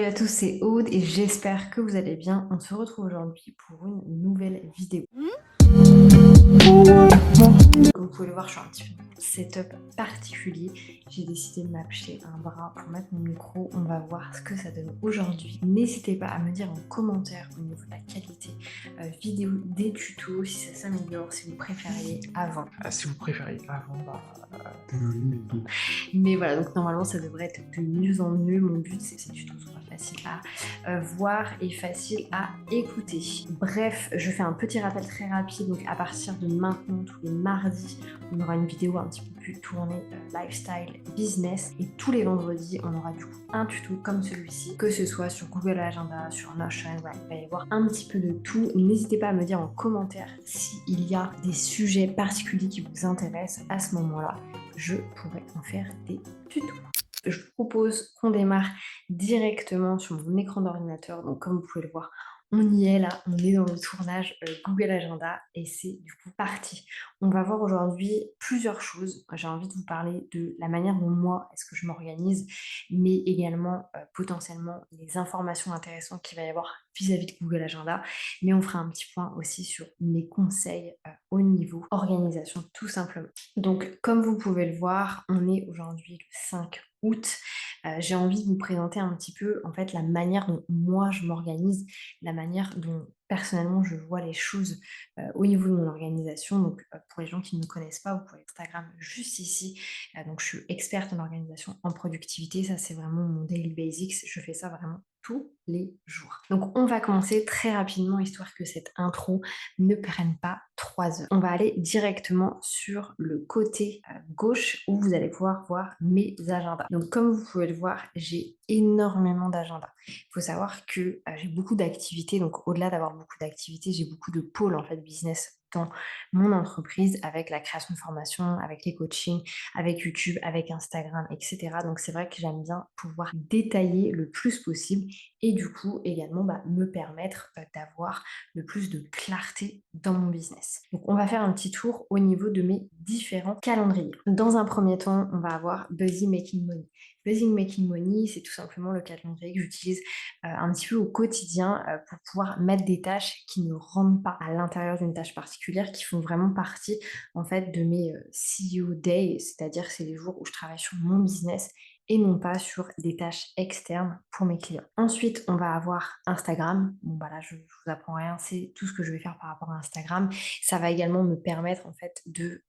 Salut à tous, c'est Aude et j'espère que vous allez bien. On se retrouve aujourd'hui pour une nouvelle vidéo. Comme vous pouvez le voir, je suis un petit peu dans un setup particulier. J'ai décidé de m'acheter un bras pour mettre mon micro. On va voir ce que ça donne aujourd'hui. N'hésitez pas à me dire en commentaire au niveau de la qualité vidéo des tutos, si ça s'améliore, si vous préfériez avant. Si vous préfériez avant, désolé, mais bon. Mais voilà, donc normalement ça devrait être de mieux en mieux. Mon but c'est que ces tutos soient faciles à voir et faciles à écouter. Bref, je fais un petit rappel très rapide. Donc à partir de maintenant, tous les mardis, on aura une vidéo un petit peu plus tournée lifestyle, business. Et tous les vendredis, on aura du coup un tuto comme celui-ci, que ce soit sur Google Agenda, sur Notion, voilà, il va y avoir un petit peu de tout. N'hésitez pas à me dire en commentaire s'il y a des sujets particuliers qui vous intéressent à ce moment-là. Je pourrais en faire des tutos. Je vous propose qu'on démarre directement sur mon écran d'ordinateur. Donc comme vous pouvez le voir, on y est là, on est dans le tournage Google Agenda et c'est du coup parti. On va voir aujourd'hui plusieurs choses. J'ai envie de vous parler de la manière dont moi, est-ce que je m'organise, mais également potentiellement les informations intéressantes qu'il va y avoir vis-à-vis de Google Agenda. Mais on fera un petit point aussi sur mes conseils au niveau organisation tout simplement. Donc comme vous pouvez le voir, on est aujourd'hui le 5 août. J'ai envie de vous présenter un petit peu en fait la manière dont moi je m'organise, la manière dont personnellement je vois les choses au niveau de mon organisation. Donc pour les gens qui ne me connaissent pas, vous pouvez Instagram juste ici. Donc je suis experte en organisation, en productivité, ça c'est vraiment mon daily basics, je fais ça vraiment tous les jours. Donc on va commencer très rapidement histoire que cette intro ne prenne pas 3 heures. On va aller directement sur le côté gauche où vous allez pouvoir voir mes agendas. Donc comme vous pouvez le voir, j'ai énormément d'agendas. Il faut savoir que j'ai beaucoup d'activités, donc au-delà d'avoir beaucoup d'activités, j'ai beaucoup de pôles en fait business dans mon entreprise avec la création de formation, avec les coachings, avec YouTube, avec Instagram, etc. Donc c'est vrai que j'aime bien pouvoir détailler le plus possible et du coup également me permettre d'avoir le plus de clarté dans mon business. Donc on va faire un petit tour au niveau de mes différents calendriers. Dans un premier temps, on va avoir Busy Making Money. Busy Making Money, c'est tout simplement le calendrier que j'utilise un petit peu au quotidien pour pouvoir mettre des tâches qui ne rentrent pas à l'intérieur d'une tâche particulière, qui font vraiment partie en fait de mes CEO Day, c'est-à-dire c'est les jours où je travaille sur mon business et non pas sur des tâches externes pour mes clients. Ensuite, on va avoir Instagram. Bon, bah là, je vous apprends rien, c'est tout ce que je vais faire par rapport à Instagram. Ça va également me permettre en fait de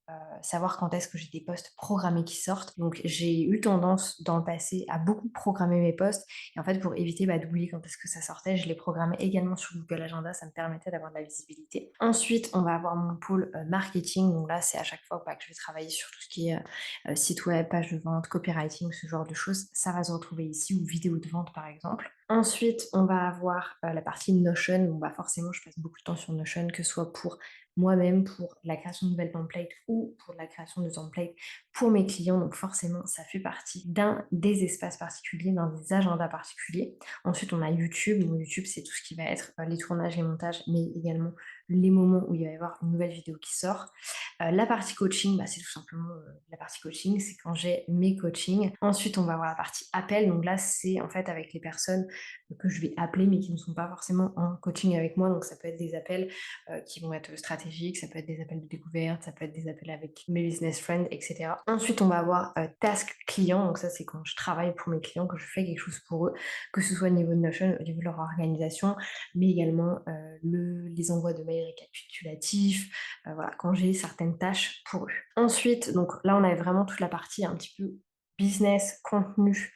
savoir quand est-ce que j'ai des posts programmés qui sortent. Donc, j'ai eu tendance dans le passé à beaucoup programmer mes posts et en fait, pour éviter d'oublier quand est-ce que ça sortait, je les programmais également sur Google Agenda. Ça me permettait d'avoir de la visibilité. Ensuite, on va avoir mon pôle marketing. Donc là, c'est à chaque fois que je vais travailler sur tout ce qui est site web, page de vente, copywriting, ce genre de choses. Ça va se retrouver ici ou vidéo de vente par exemple. Ensuite, on va avoir la partie Notion. Bon, forcément, je passe beaucoup de temps sur Notion, que ce soit pour moi-même, pour la création de nouvelles templates ou pour la création de templates pour mes clients. Donc forcément, ça fait partie d'un des espaces particuliers, d'un des agendas particuliers. Ensuite, on a YouTube. Donc YouTube, c'est tout ce qui va être les tournages, les montages, mais également les moments où il va y avoir une nouvelle vidéo qui sort. La partie coaching, c'est tout simplement la partie coaching, c'est quand j'ai mes coachings. Ensuite, on va avoir la partie appel. Donc là, c'est en fait avec les personnes que je vais appeler, mais qui ne sont pas forcément en coaching avec moi. Donc ça peut être des appels qui vont être stratégiques, ça peut être des appels de découverte, ça peut être des appels avec mes business friends, etc. Ensuite, on va avoir task client. Donc ça, c'est quand je travaille pour mes clients, que je fais quelque chose pour eux, que ce soit au niveau de Notion, au niveau de leur organisation, mais également les envois de mails récapitulatifs, voilà, quand j'ai certaines tâches pour eux. Ensuite, donc là, on a vraiment toute la partie un petit peu business, contenu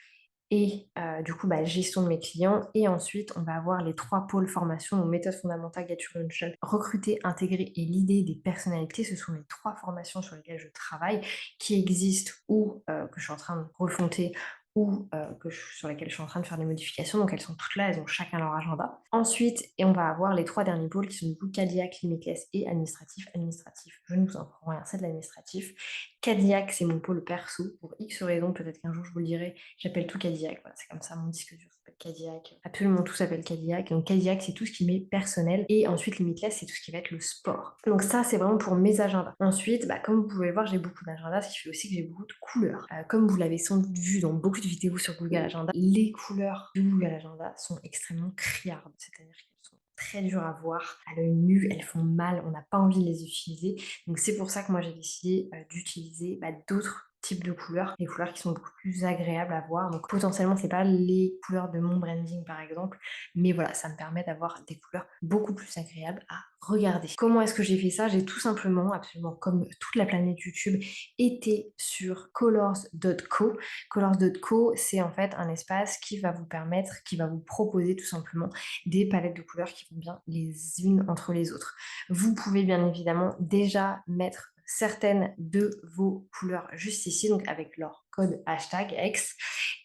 et du coup, gestion de mes clients. Et ensuite, on va avoir les 3 pôles formation, donc méthode fondamentale, Get Your Own Shop, recruter, intégrer et l'idée des personnalités. Ce sont les 3 formations sur lesquelles je travaille, qui existent ou que je suis en train de refonter ou sur lesquelles je suis en train de faire des modifications. Donc elles sont toutes là, elles ont chacun leur agenda. Ensuite, et on va avoir les 3 derniers pôles qui sont du coup Cadillac, Limitless et administratif. Administratif, je ne vous en prends rien, c'est de l'administratif. Cadillac, c'est mon pôle perso. Pour X raisons, peut-être qu'un jour je vous le dirai, j'appelle tout Cadillac. Voilà, c'est comme ça, mon disque dur s'appelle Cadillac, absolument tout s'appelle Cadillac. Donc Cadillac, c'est tout ce qui m'est personnel. Et ensuite, Limitless, c'est tout ce qui va être le sport. Donc ça, c'est vraiment pour mes agendas. Ensuite, comme vous pouvez le voir, j'ai beaucoup d'agendas, ce qui fait aussi que j'ai beaucoup de couleurs. Comme vous l'avez sans doute vu dans beaucoup de vidéos sur Google Agenda, les couleurs du Google Agenda sont extrêmement criardes. C'est-à-dire qu'elles sont très dures à voir à l'œil nu, elles font mal, on n'a pas envie de les utiliser. Donc c'est pour ça que moi j'ai décidé d'utiliser d'autres types de couleurs, des couleurs qui sont beaucoup plus agréables à voir. Donc potentiellement c'est pas les couleurs de mon branding par exemple, mais voilà, ça me permet d'avoir des couleurs beaucoup plus agréables à regarder. Comment est-ce que j'ai fait ça? J'ai tout simplement, absolument comme toute la planète YouTube, été sur colors.co. Colors.co, c'est en fait un espace qui va vous permettre, qui va vous proposer tout simplement des palettes de couleurs qui vont bien les unes entre les autres. Vous pouvez bien évidemment déjà mettre certaines de vos couleurs juste ici, donc avec leur code hashtag X.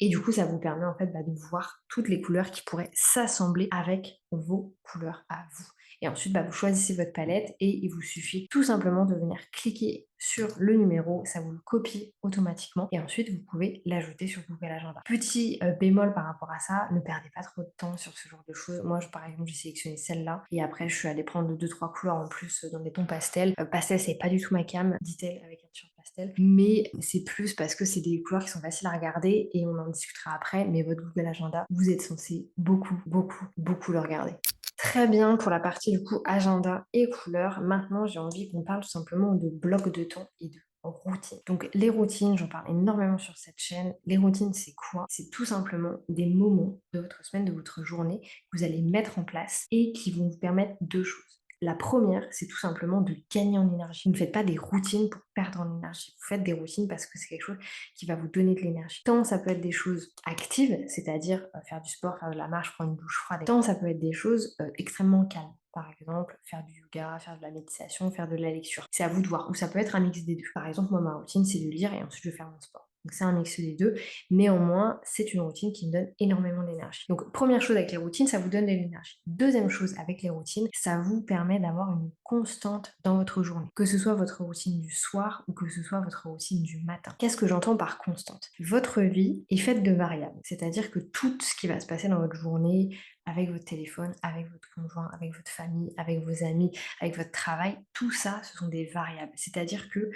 Et du coup, ça vous permet en fait de voir toutes les couleurs qui pourraient s'assembler avec vos couleurs à vous. Et ensuite, vous choisissez votre palette et il vous suffit tout simplement de venir cliquer sur le numéro, ça vous le copie automatiquement et ensuite vous pouvez l'ajouter sur Google Agenda. Petit bémol par rapport à ça, ne perdez pas trop de temps sur ce genre de choses. Moi, par exemple, j'ai sélectionné celle-là et après je suis allée prendre 2-3 couleurs en plus dans des tons pastels. Pastel, c'est pas du tout ma cam, dit-elle avec un t-shirt pastel, mais c'est plus parce que c'est des couleurs qui sont faciles à regarder et on en discutera après, mais votre Google Agenda, vous êtes censé beaucoup le regarder. Très bien pour la partie du coup agenda et couleurs. Maintenant, j'ai envie qu'on parle tout simplement de blocs de temps et de routine. Donc les routines, j'en parle énormément sur cette chaîne. Les routines, c'est quoi? C'est tout simplement des moments de votre semaine, de votre journée que vous allez mettre en place et qui vont vous permettre deux choses. La première, c'est tout simplement de gagner en énergie. Vous ne faites pas des routines pour perdre en énergie. Vous faites des routines parce que c'est quelque chose qui va vous donner de l'énergie. Tant ça peut être des choses actives, c'est-à-dire faire du sport, faire de la marche, prendre une douche froide. Tant ça peut être des choses extrêmement calmes. Par exemple, faire du yoga, faire de la méditation, faire de la lecture. C'est à vous de voir. Ou ça peut être un mix des deux. Par exemple, moi, ma routine, c'est de lire et ensuite de faire mon sport. Donc c'est un mix des deux. Néanmoins, c'est une routine qui me donne énormément d'énergie. Donc première chose avec les routines, ça vous donne de l'énergie. Deuxième chose avec les routines, ça vous permet d'avoir une constante dans votre journée. Que ce soit votre routine du soir ou que ce soit votre routine du matin. Qu'est-ce que j'entends par constante? Votre vie est faite de variables. C'est-à-dire que tout ce qui va se passer dans votre journée, avec votre téléphone, avec votre conjoint, avec votre famille, avec vos amis, avec votre travail, tout ça, ce sont des variables. C'est-à-dire que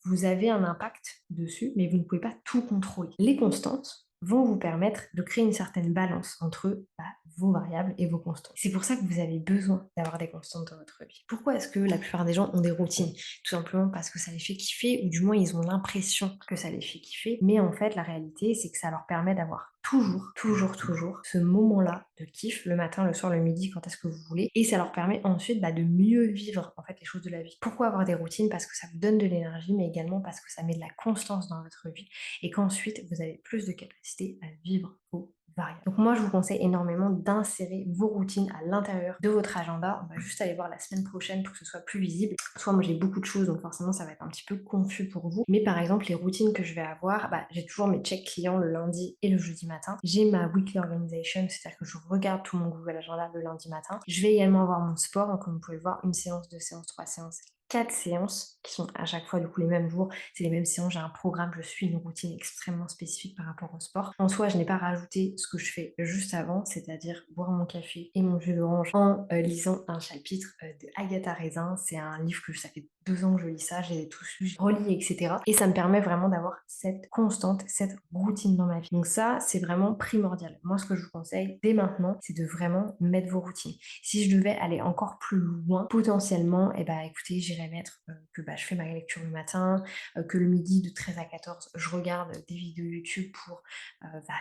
vous avez un impact dessus, mais vous ne pouvez pas tout contrôler. Les constantes vont vous permettre de créer une certaine balance entre vos variables et vos constantes. C'est pour ça que vous avez besoin d'avoir des constantes dans votre vie. Pourquoi est-ce que la plupart des gens ont des routines? Tout simplement parce que ça les fait kiffer, ou du moins ils ont l'impression que ça les fait kiffer, mais en fait la réalité c'est que ça leur permet d'avoir toujours ce moment-là de kiff, le matin, le soir, le midi, quand est-ce que vous voulez, et ça leur permet ensuite de mieux vivre en fait les choses de la vie. Pourquoi avoir des routines? Parce que ça vous donne de l'énergie, mais également parce que ça met de la constance dans votre vie, et qu'ensuite vous avez plus de capacité à vivre vos variables. Donc moi je vous conseille énormément d'insérer vos routines à l'intérieur de votre agenda. On va juste aller voir la semaine prochaine pour que ce soit plus visible. Soit moi j'ai beaucoup de choses, donc forcément ça va être un petit peu confus pour vous, mais par exemple les routines que je vais avoir, j'ai toujours mes checks clients le lundi et le jeudi matin. J'ai ma weekly organization, c'est-à-dire que je regarde tout mon Google Agenda le lundi matin. Je vais également avoir mon sport, donc comme vous pouvez le voir, une séance, deux séances, trois séances, 4 séances qui sont à chaque fois du coup les mêmes jours, c'est les mêmes séances, j'ai un programme, je suis une routine extrêmement spécifique par rapport au sport. En soi, je n'ai pas rajouté ce que je fais juste avant, c'est-à-dire boire mon café et mon jus d'orange en lisant un chapitre de Agatha Raisin. C'est un livre que ça fait 2 ans que je lis ça, j'ai tous lu, je relis, etc. Et ça me permet vraiment d'avoir cette constante, cette routine dans ma vie. Donc ça, c'est vraiment primordial. Moi, ce que je vous conseille dès maintenant, c'est de vraiment mettre vos routines. Si je devais aller encore plus loin, potentiellement, écoutez, j'irais mettre que je fais ma lecture le matin, que le midi de 13 à 14, je regarde des vidéos YouTube pour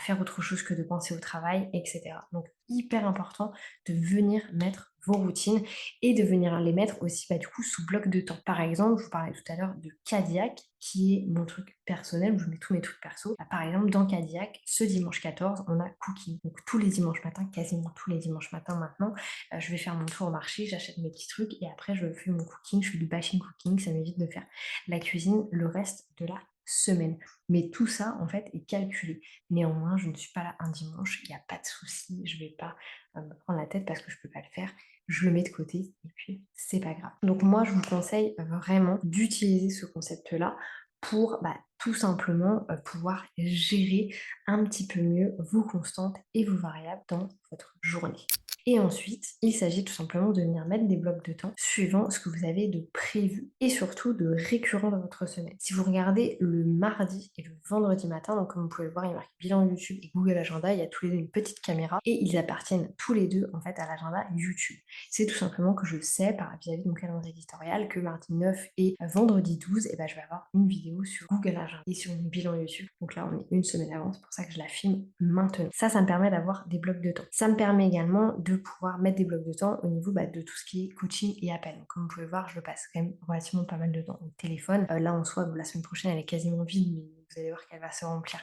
faire autre chose que de penser au travail, etc. Donc hyper important de venir mettre vos routines et de venir les mettre aussi du coup sous bloc de temps. Par exemple, je vous parlais tout à l'heure de Cadillac, qui est mon truc personnel, où je mets tous mes trucs perso. Par exemple, dans Cadillac, ce dimanche 14, on a cooking. Donc tous les dimanches matins, quasiment tous les dimanches matins maintenant, je vais faire mon tour au marché, j'achète mes petits trucs et après je fais mon cooking, je fais du batching cooking, ça m'évite de faire la cuisine le reste de la semaine. Mais tout ça, en fait, est calculé. Néanmoins, je ne suis pas là un dimanche, il n'y a pas de souci, je ne vais pas me prendre la tête parce que je ne peux pas le faire. Je le mets de côté et puis c'est pas grave. Donc moi, je vous conseille vraiment d'utiliser ce concept-là pour tout simplement pouvoir gérer un petit peu mieux vos constantes et vos variables dans votre journée. Et ensuite, il s'agit tout simplement de venir mettre des blocs de temps suivant ce que vous avez de prévu et surtout de récurrent dans votre semaine. Si vous regardez le mardi et le vendredi matin, donc comme vous pouvez le voir, il marque bilan YouTube et Google Agenda, il y a tous les deux une petite caméra et ils appartiennent tous les deux en fait à l'agenda YouTube. C'est tout simplement que je sais vis-à-vis de mon calendrier éditorial que mardi 9 et vendredi 12, je vais avoir une vidéo sur Google Agenda et sur mon bilan YouTube. Donc là, on est une semaine avant, c'est pour ça que je la filme maintenant. Ça me permet d'avoir des blocs de temps. Ça me permet également de pouvoir mettre des blocs de temps au niveau de tout ce qui est coaching et appel. Donc, comme vous pouvez voir, je passe quand même relativement pas mal de temps au téléphone. Là, en soi, la semaine prochaine, elle est quasiment vide, mais vous allez voir qu'elle va se remplir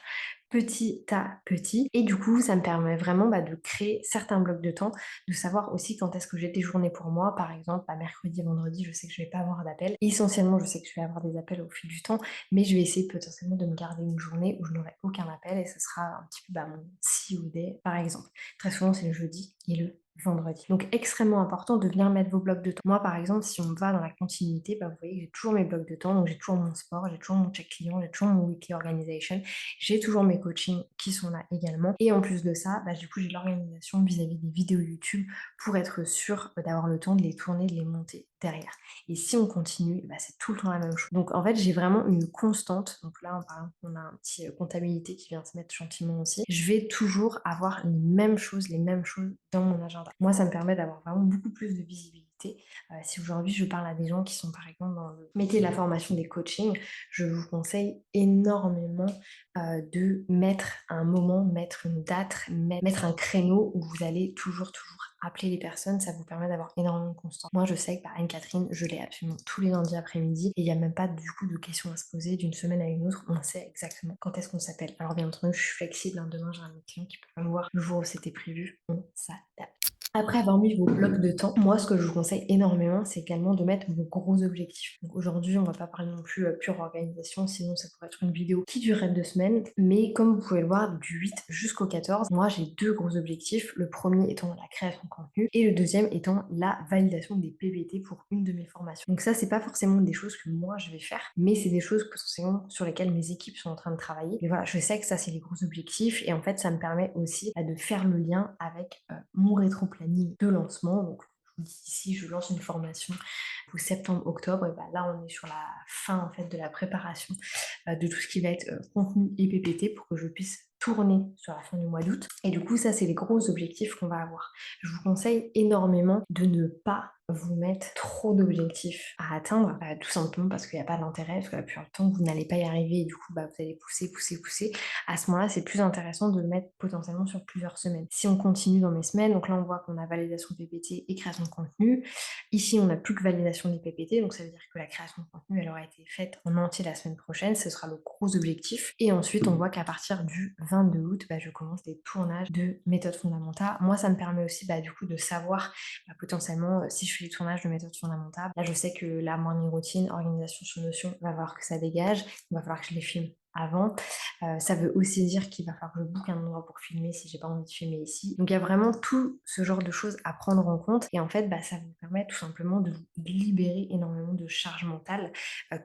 petit à petit. Et du coup, ça me permet vraiment de créer certains blocs de temps, de savoir aussi quand est-ce que j'ai des journées pour moi. Par exemple, mercredi, vendredi, je sais que je vais pas avoir d'appels. Essentiellement, je sais que je vais avoir des appels au fil du temps, mais je vais essayer potentiellement de me garder une journée où je n'aurai aucun appel et ce sera un petit peu mon see you day, par exemple. Très souvent, c'est le jeudi et le vendredi. Donc extrêmement important de venir mettre vos blocs de temps. Moi par exemple, si on va dans la continuité, vous voyez que j'ai toujours mes blocs de temps, donc j'ai toujours mon sport, j'ai toujours mon check client, j'ai toujours mon weekly organization, j'ai toujours mes coachings qui sont là également. Et en plus de ça, du coup j'ai l'organisation vis-à-vis des vidéos YouTube pour être sûr d'avoir le temps de les tourner, de les monter derrière. Et si on continue, c'est tout le temps la même chose. Donc en fait, j'ai vraiment une constante. Donc là, par exemple, on a un petit comptabilité qui vient se mettre gentiment aussi. Je vais toujours avoir les mêmes choses dans mon agenda. Moi, ça me permet d'avoir vraiment beaucoup plus de visibilité. Si aujourd'hui je parle à des gens qui sont par exemple dans le métier de la formation des coachings, je vous conseille énormément de mettre un moment, mettre une date, mettre un créneau où vous allez toujours appeler les personnes. Ça vous permet d'avoir énormément de constance. Moi, je sais que Anne-Catherine, je l'ai absolument tous les lundis après-midi et il n'y a même pas du coup de questions à se poser d'une semaine à une autre. On sait exactement quand est-ce qu'on s'appelle. Alors bien entendu, je suis flexible. Demain, j'ai un client qui peut pas me voir le jour où c'était prévu. On s'adapte. Après avoir mis vos blocs de temps, moi ce que je vous conseille énormément, c'est également de mettre vos gros objectifs. Donc aujourd'hui, on va pas parler non plus pure organisation, sinon ça pourrait être une vidéo qui durerait 2 semaines. Mais comme vous pouvez le voir, du 8 jusqu'au 14, moi j'ai 2 gros objectifs. Le premier étant la création de contenu et le deuxième étant la validation des PVT pour une de mes formations. Donc ça, c'est pas forcément des choses que moi je vais faire, mais c'est des choses potentiellement sur lesquelles mes équipes sont en train de travailler. Et voilà, je sais que ça c'est les gros objectifs et en fait ça me permet aussi de faire le lien avec mon rétro-planning de lancement. Donc, je vous dis ici, je lance une formation au septembre-octobre. Et là, on est sur la fin en fait de la préparation de tout ce qui va être contenu et PPT pour que je puisse tourner sur la fin du mois d'août. Et du coup, ça, c'est les gros objectifs qu'on va avoir. Je vous conseille énormément de ne pas vous mettre trop d'objectifs à atteindre, tout simplement parce qu'il n'y a pas d'intérêt, parce que la plupart du temps, vous n'allez pas y arriver et du coup, vous allez pousser. À ce moment-là, c'est plus intéressant de le mettre potentiellement sur plusieurs semaines. Si on continue dans mes semaines, donc là, on voit qu'on a validation PPT et création de contenu. Ici, on n'a plus que validation des PPT, donc ça veut dire que la création de contenu, elle aura été faite en entier la semaine prochaine, ce sera le gros objectif. Et ensuite, on voit qu'à partir du 22 août, je commence des tournages de méthodes fondamentales. Moi, ça me permet aussi du coup de savoir potentiellement si je fais des tournages de méthodes fondamentales. Là, je sais que la morning routine, organisation sur Notion, va falloir que ça dégage, il va falloir que je les filme avant. Ça veut aussi dire qu'il va falloir que je book un endroit pour filmer si j'ai pas envie de filmer ici. Donc il y a vraiment tout ce genre de choses à prendre en compte et en fait ça vous permet tout simplement de vous libérer énormément de charge mentale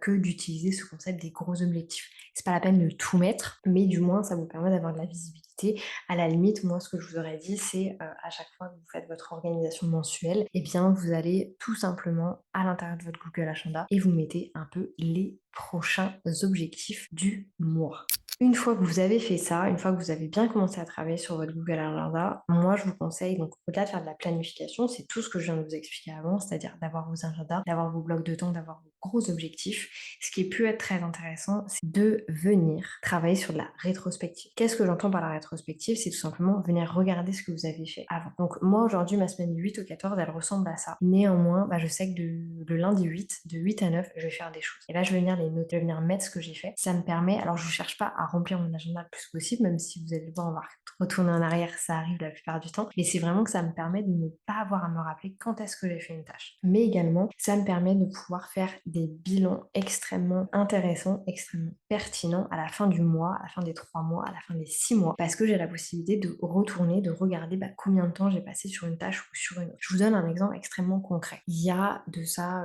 que d'utiliser ce concept des gros objectifs. C'est pas la peine de tout mettre, mais du moins ça vous permet d'avoir de la visibilité. À la limite, moi ce que je vous aurais dit, c'est à chaque fois que vous faites votre organisation mensuelle, et bien vous allez tout simplement à l'intérieur de votre Google Agenda et vous mettez un peu les prochains objectifs du mois. Une fois que vous avez fait ça, une fois que vous avez bien commencé à travailler sur votre Google Agenda, moi je vous conseille, donc au-delà de faire de la planification, c'est tout ce que je viens de vous expliquer avant, c'est-à-dire d'avoir vos agendas, d'avoir vos blocs de temps, d'avoir vos gros objectifs. Ce qui peut être très intéressant, c'est de venir travailler sur de la rétrospective. Qu'est-ce que j'entends par la rétrospective? C'est tout simplement venir regarder ce que vous avez fait avant. Donc moi aujourd'hui, ma semaine du 8 au 14, elle ressemble à ça. Néanmoins, je sais que de lundi 8, de 8 à 9, je vais faire des choses. Et là, je vais venir les noter, je vais venir mettre ce que j'ai fait. Ça me permet, alors je ne cherche pas à remplir mon agenda le plus possible, même si vous allez le voir, on va retourner en arrière, ça arrive la plupart du temps, mais c'est vraiment que ça me permet de ne pas avoir à me rappeler quand est-ce que j'ai fait une tâche. Mais également, ça me permet de pouvoir faire des bilans extrêmement intéressants, extrêmement pertinents à la fin du mois, à la fin des 3 mois, à la fin des 6 mois, parce que j'ai la possibilité de retourner, de regarder combien de temps j'ai passé sur une tâche ou sur une autre. Je vous donne un exemple extrêmement concret. Il y a de ça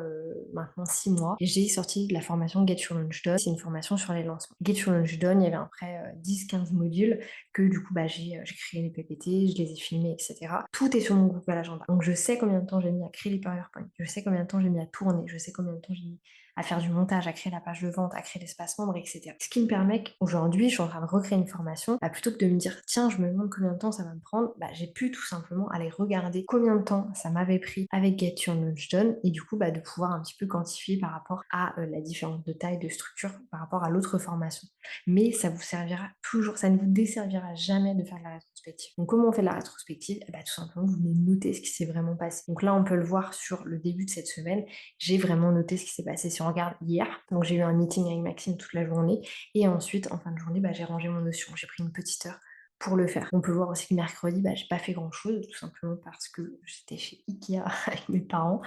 maintenant 6 mois, j'ai sorti de la formation Get Your Launch Done. C'est une formation sur les lancements. Get Your Launch Done, il y avait à peu près 10-15 modules que du coup j'ai créé les PPT, je les ai filmés, etc. Tout est sur mon Google Agenda. Donc je sais combien de temps j'ai mis à créer les PowerPoint, je sais combien de temps j'ai mis à tourner, je sais combien de temps j'ai mis à faire du montage, à créer la page de vente, à créer l'espace membre, etc. Ce qui me permet qu'aujourd'hui, je suis en train de recréer une formation, plutôt que de me dire, tiens, je me demande combien de temps ça va me prendre, j'ai pu tout simplement aller regarder combien de temps ça m'avait pris avec Get Your Launch Done, et du coup, de pouvoir un petit peu quantifier par rapport à la différence de taille, de structure, par rapport à l'autre formation. Mais ça vous servira toujours, ça ne vous desservira jamais de faire de la rétrospective. Donc comment on fait de la rétrospective? Tout simplement, vous venez noter ce qui s'est vraiment passé. Donc là, on peut le voir sur le début de cette semaine, j'ai vraiment noté ce qui s'est passé. Si on regarde hier, donc j'ai eu un meeting avec Maxime toute la journée, et ensuite, en fin de journée, j'ai rangé mon Notion. J'ai pris une petite heure pour le faire. On peut voir aussi que mercredi, j'ai pas fait grand chose, tout simplement parce que j'étais chez Ikea avec mes parents.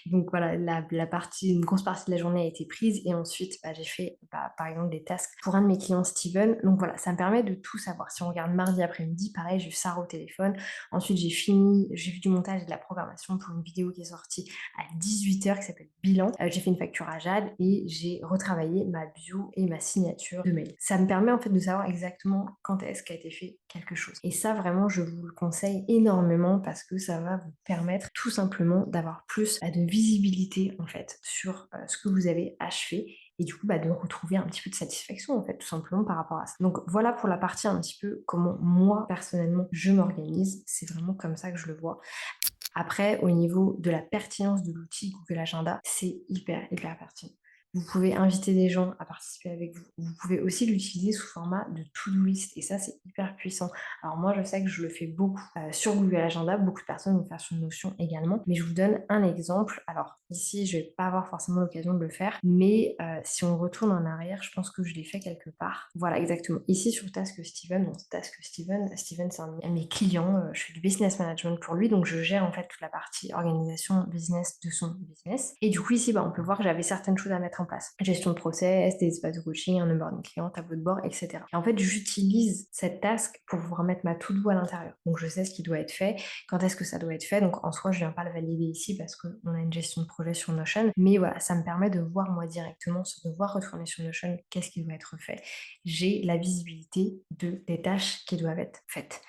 Donc voilà, une grosse partie de la journée a été prise, et ensuite j'ai fait par exemple des tasks pour un de mes clients Steven. Donc voilà, ça me permet de tout savoir. Si on regarde mardi après-midi, pareil, j'ai eu Sarah au téléphone. Ensuite j'ai fait du montage et de la programmation pour une vidéo qui est sortie à 18h qui s'appelle Bilan. J'ai fait une facture à Jade et j'ai retravaillé ma bio et ma signature de mail. Ça me permet en fait de savoir exactement quand est-ce qu'a été fait quelque chose. Et ça, vraiment, je vous le conseille énormément parce que ça va vous permettre tout simplement d'avoir plus de visibilité en fait sur ce que vous avez achevé, et du coup de retrouver un petit peu de satisfaction en fait, tout simplement par rapport à ça. Donc voilà pour la partie un petit peu comment moi personnellement je m'organise. C'est vraiment comme ça que je le vois. Après, au niveau de la pertinence de l'outil Google Agenda, c'est hyper pertinent. Vous pouvez inviter des gens à participer avec vous. Vous pouvez aussi l'utiliser sous format de to-do list, et ça, c'est hyper puissant. Alors moi, je sais que je le fais beaucoup sur Google Agenda. Beaucoup de personnes vont faire sur Notion également. Mais je vous donne un exemple. Alors ici, je vais pas avoir forcément l'occasion de le faire, mais si on retourne en arrière, je pense que je l'ai fait quelque part. Voilà, exactement. Ici, sur Task Steven, Steven, c'est un de mes clients. Je fais du business management pour lui, donc je gère en fait toute la partie organisation business de son business. Et du coup, ici, on peut voir que j'avais certaines choses à mettre en place. Gestion de process, des espaces de coaching, un onboarding client, tableau de bord, etc. Et en fait, j'utilise cette task pour pouvoir mettre ma to-do à l'intérieur. Donc, je sais ce qui doit être fait, quand est-ce que ça doit être fait. Donc, en soi, je viens pas le valider ici parce qu'on a une gestion de projet sur Notion. Mais voilà, ça me permet de voir moi directement, de devoir retourner sur Notion, qu'est-ce qui doit être fait. J'ai la visibilité des tâches qui doivent être faites.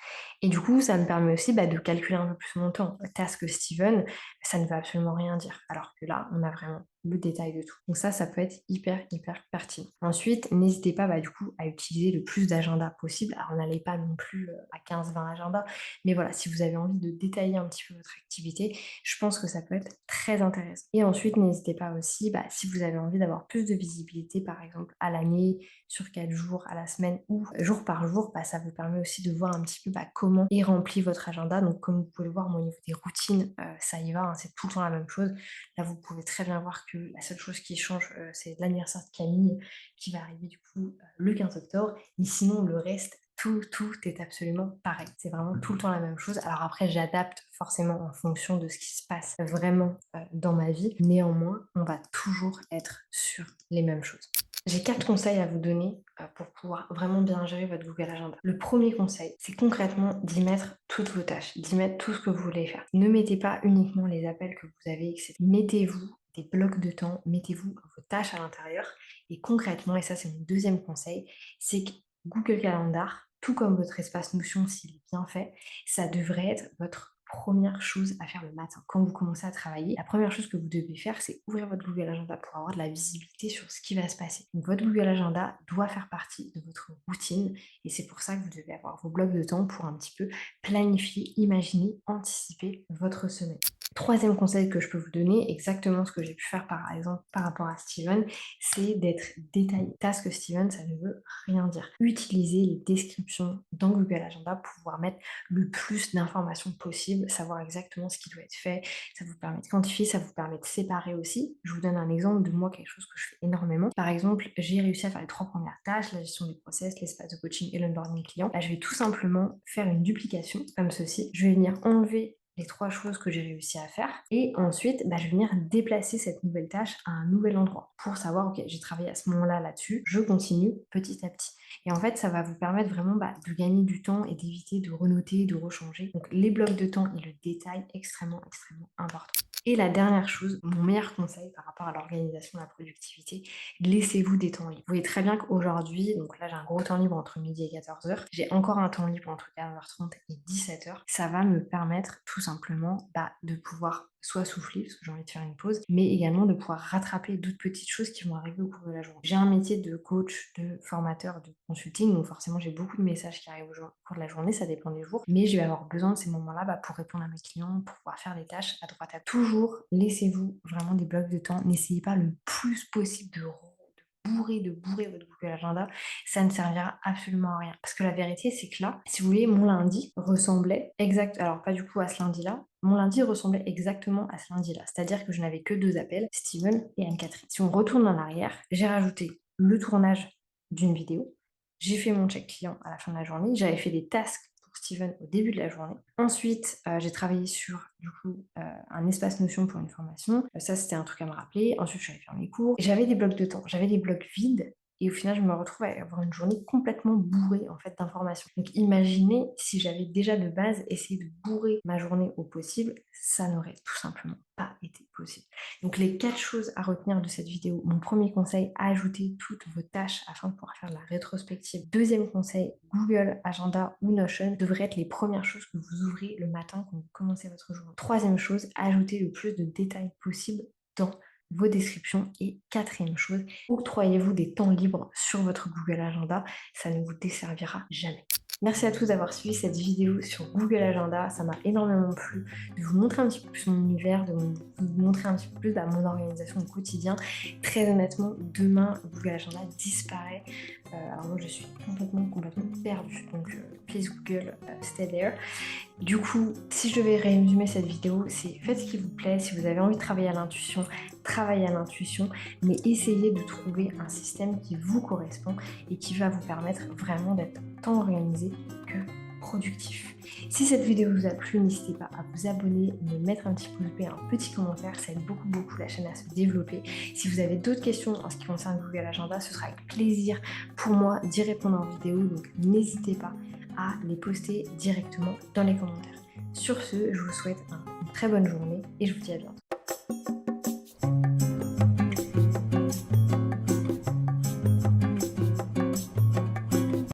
Et du coup, ça me permet aussi de calculer un peu plus mon temps. Task Steven, ça ne veut absolument rien dire. Alors que là, on a vraiment le détail de tout. Donc ça peut être hyper pertinent. Ensuite, n'hésitez pas du coup à utiliser le plus d'agendas possible. Alors n'allez pas non plus à 15-20 agendas, mais voilà, si vous avez envie de détailler un petit peu votre activité, je pense que ça peut être très intéressant. Et ensuite, n'hésitez pas aussi, si vous avez envie d'avoir plus de visibilité, par exemple à l'année, sur 4 jours, à la semaine ou jour par jour, ça vous permet aussi de voir un petit peu comment est rempli votre agenda. Donc comme vous pouvez le voir, moi, au niveau des routines, ça y va, c'est tout le temps la même chose. Là, vous pouvez très bien voir que la seule chose qui change, c'est l'anniversaire de Camille qui va arriver du coup le 15 octobre. Mais sinon, le reste, tout est absolument pareil. C'est vraiment tout le temps la même chose. Alors après, j'adapte forcément en fonction de ce qui se passe vraiment dans ma vie. Néanmoins, on va toujours être sur les mêmes choses. J'ai 4 conseils à vous donner pour pouvoir vraiment bien gérer votre Google Agenda. Le premier conseil, c'est concrètement d'y mettre toutes vos tâches, d'y mettre tout ce que vous voulez faire. Ne mettez pas uniquement les appels que vous avez, etc. Mettez-vous des blocs de temps, mettez-vous vos tâches à l'intérieur. Et concrètement, et ça c'est mon deuxième conseil, c'est que Google Calendar, tout comme votre espace Notion s'il est bien fait, ça devrait être votre première chose à faire le matin. Quand vous commencez à travailler, la première chose que vous devez faire, c'est ouvrir votre Google Agenda pour avoir de la visibilité sur ce qui va se passer. Donc votre Google Agenda doit faire partie de votre routine, et c'est pour ça que vous devez avoir vos blocs de temps pour un petit peu planifier, imaginer, anticiper votre semaine. Troisième conseil que je peux vous donner, exactement ce que j'ai pu faire par exemple par rapport à Steven, c'est d'être détaillé. Task Steven, ça ne veut rien dire. Utilisez les descriptions dans Google Agenda pour pouvoir mettre le plus d'informations possible, savoir exactement ce qui doit être fait. Ça vous permet de quantifier, ça vous permet de séparer aussi. Je vous donne un exemple de moi, quelque chose que je fais énormément. Par exemple, j'ai réussi à faire les 3 premières tâches, la gestion du process, l'espace de coaching et l'onboarding client. Là, je vais tout simplement faire une duplication comme ceci. Je vais venir enlever les 3 choses que j'ai réussi à faire et ensuite, je vais venir déplacer cette nouvelle tâche à un nouvel endroit pour savoir: «OK, j'ai travaillé à ce moment-là là-dessus, je continue petit à petit» et en fait, ça va vous permettre vraiment, de gagner du temps et d'éviter de renoter, de rechanger. Donc les blocs de temps et le détail, extrêmement, extrêmement important. Et la dernière chose, mon meilleur conseil par rapport à l'organisation de la productivité, laissez-vous des temps libres. Vous voyez très bien qu'aujourd'hui, donc là j'ai un gros temps libre entre midi et 14h, j'ai encore un temps libre entre 15h30 et 17h. Ça va me permettre tout simplement de pouvoir soit souffler parce que j'ai envie de faire une pause, mais également de pouvoir rattraper d'autres petites choses qui vont arriver au cours de la journée. J'ai un métier de coach, de formateur, de consulting, donc forcément j'ai beaucoup de messages qui arrivent au cours de la journée, ça dépend des jours, mais je vais avoir besoin de ces moments-là pour répondre à mes clients, pour pouvoir faire des tâches à droite à gauche. Toujours, laissez-vous vraiment des blocs de temps, n'essayez pas le plus possible de bourrer votre Google Agenda, ça ne servira absolument à rien. Parce que la vérité, c'est que là, si vous voulez, mon lundi ressemblait alors pas du coup à ce lundi-là, mon lundi ressemblait exactement à ce lundi-là. C'est-à-dire que je n'avais que 2 appels, Steven et Anne-Catherine. Si on retourne en arrière, j'ai rajouté le tournage d'une vidéo, j'ai fait mon check client à la fin de la journée, j'avais fait des tasks pour Steven au début de la journée. Ensuite, j'ai travaillé sur du coup un espace Notion pour une formation. Ça, c'était un truc à me rappeler. Ensuite, je suis allée faire mes cours. J'avais des blocs de temps, j'avais des blocs vides. Et au final, je me retrouve à avoir une journée complètement bourrée en fait d'informations. Donc imaginez si j'avais déjà de base essayé de bourrer ma journée au possible, ça n'aurait tout simplement pas été possible. Donc les 4 choses à retenir de cette vidéo. Mon premier conseil, ajoutez toutes vos tâches afin de pouvoir faire de la rétrospective. Deuxième conseil, Google Agenda ou Notion devraient être les premières choses que vous ouvrez le matin quand vous commencez votre journée. Troisième chose, ajoutez le plus de détails possible dans vos descriptions. Et quatrième chose, octroyez-vous des temps libres sur votre Google Agenda, ça ne vous desservira jamais. Merci à tous d'avoir suivi cette vidéo sur Google Agenda, ça m'a énormément plu de vous montrer un petit peu plus mon univers, de vous montrer un petit peu plus mon organisation au quotidien. Très honnêtement, demain, Google Agenda disparaît. Alors moi, je suis complètement perdue. Donc, please Google, stay there. Du coup, si je devais résumer cette vidéo, c'est faites ce qui vous plaît. Si vous avez envie de travailler à l'intuition, travaillez à l'intuition, mais essayez de trouver un système qui vous correspond et qui va vous permettre vraiment d'être tant organisé que productif. Si cette vidéo vous a plu, n'hésitez pas à vous abonner, me mettre un petit pouce bleu et un petit commentaire, ça aide beaucoup la chaîne à se développer. Si vous avez d'autres questions en ce qui concerne Google Agenda, ce sera avec plaisir pour moi d'y répondre en vidéo, donc n'hésitez pas à les poster directement dans les commentaires. Sur ce, je vous souhaite une très bonne journée et je vous dis à bientôt.